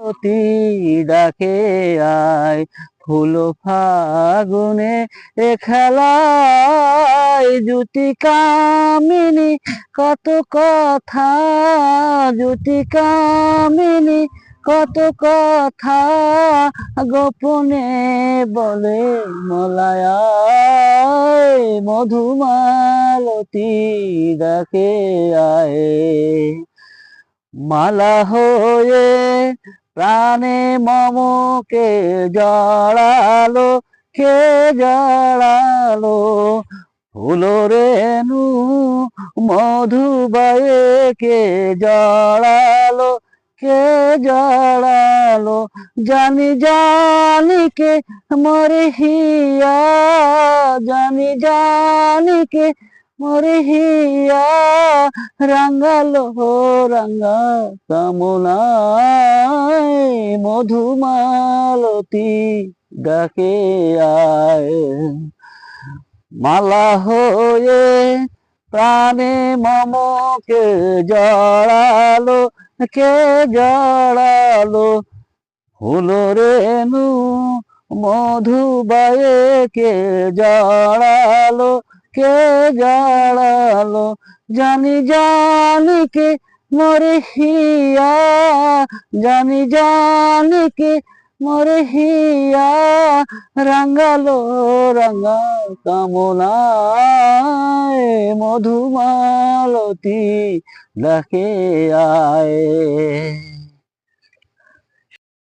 অতি ডাকে আয়, ফুল ফাগুনে এ খেলায় জুটি কামিনী কত কথা, জুটি কামিনী কত কথা গোপনে বলে মলায়ায়, মধুমালতী ডাকে আয়। মালা হয়ে প্রাণে মমকে জড়ালো, কে জড়ালো, ফুল রেণু মধুবায়ে কে জড়ালো, কে জড়ালো, জানি জানি কে মরে হিয়া, জানি জানি কে মরে হিয়া, রাঙ্গালো রাঙ্গা কামনায়, মধুমালতী ডাকে আয়। মালা হয়ে প্রাণে মমকে জড়ালো, কে জড়ালো, ফুল রেণু মধুবায়ে কে জড়ালো, কে জড়ালো, জানি জানি কে মরে হিয়া, জানি জানি কে মরে হিয়া, রাঙ্গালো রাঙ্গা কামনায়, মধুমালতী ডাকে আয়।